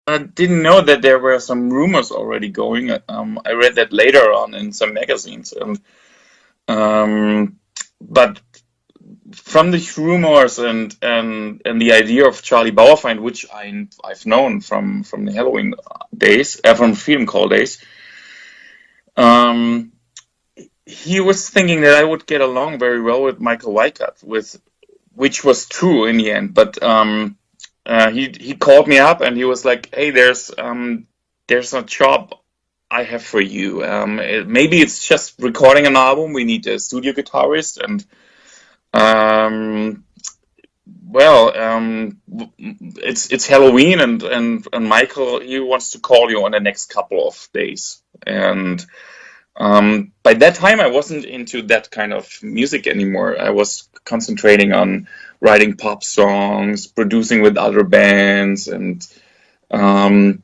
I didn't know that there were some rumors already going. I read that later on in some magazines, and um, but from these rumors and the idea of Charlie Bauerfeind, which I've known from the Helloween days, from Freedom Call days, um, he was thinking that I would get along very well with Michael Weikert, with which was true in the end. But he called me up and he was like, "Hey, there's a job I have for you. Maybe it's just recording an album. We need a studio guitarist, and um, well, it's Halloween, and Michael, he wants to call you on the next couple of days." And by that time, I wasn't into that kind of music anymore. I was concentrating on writing pop songs, producing with other bands, and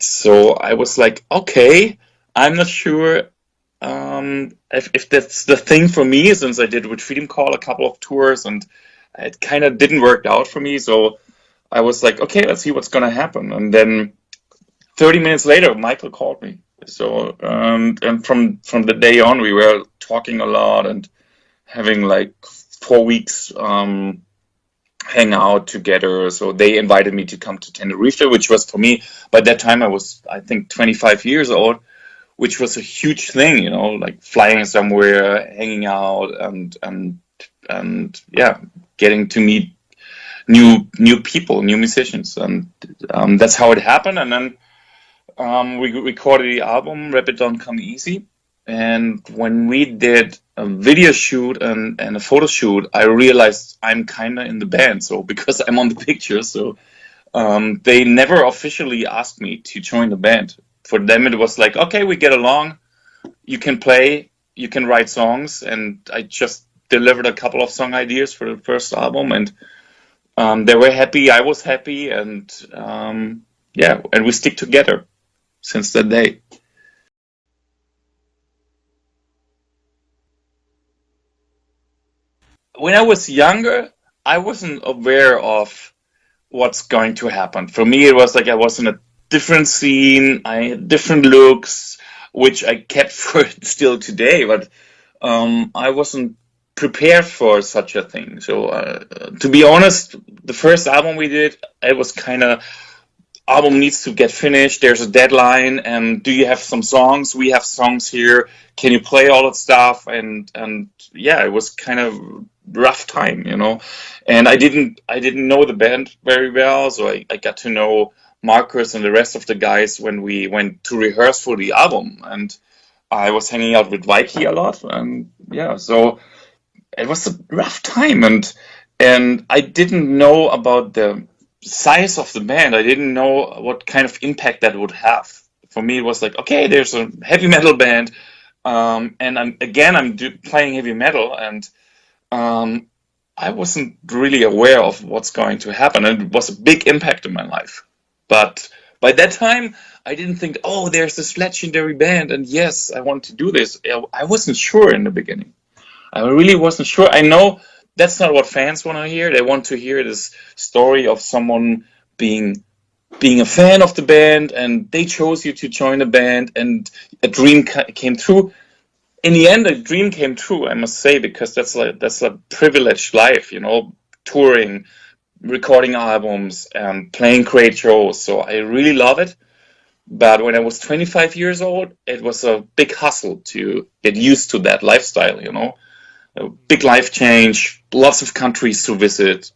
so I was like, okay, I'm not sure if that's the thing for me, since I did with Freedom Call a couple of tours and it kind of didn't work out for me. So I was like, okay, let's see what's gonna happen. And then 30 minutes later, Michael called me. So and from the day on, we were talking a lot and having like 4 weeks hang out together. So they invited me to come to Tenerife, which was for me, by that time I was, I think, 25 years old, which was a huge thing, like flying somewhere, hanging out, and yeah, getting to meet new people, new musicians, and that's how it happened. And then we recorded the album Rapid Don't Come Easy. And when we did a video shoot and a photo shoot, I realized I'm kind of in the band. So because I'm on the picture, so they never officially asked me to join the band. For them, it was like, okay, we get along. You can play, you can write songs, and I just delivered a couple of song ideas for the first album, and they were happy. I was happy, and yeah, and we stick together since that day. When I was younger, I wasn't aware of what's going to happen. For me, it was like I was in a different scene, I had different looks, which I kept for still today, but I wasn't prepared for such a thing. So, to be honest, the first album we did, it was kind of album needs to get finished. There's a deadline, and do you have some songs? We have songs here. Can you play all that stuff? And yeah, it was kind of rough time. And I didn't know the band very well, so I got to know Marcus and the rest of the guys when we went to rehearse for the album, and I was hanging out with Vikey a lot, and yeah, so it was a rough time, and I didn't know about the size of the band. I didn't know what kind of impact that would have. For me, it was like, okay, there's a heavy metal band, and I'm playing heavy metal, and um, I wasn't really aware of what's going to happen, and it was a big impact in my life. But by that time, I didn't think, oh, there's this legendary band, and yes, I want to do this. I wasn't sure in the beginning. I really wasn't sure. I know that's not what fans want to hear. They want to hear this story of someone being being a fan of the band, and they chose you to join the band, and a dream came true. In the end, a dream came true, I must say, because that's a privileged life, touring, recording albums, and playing great shows. So I really love it. But when I was 25 years old, it was a big hustle to get used to that lifestyle. A big life change, lots of countries to visit,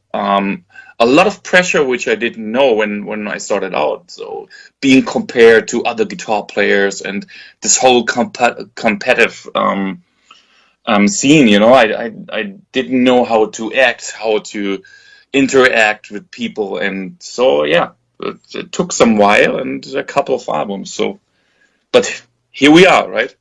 a lot of pressure which I didn't know when I started out. So being compared to other guitar players and this whole competitive scene, I didn't know how to act, how to interact with people, and so yeah, it took some while and a couple of albums. So, but here we are, right?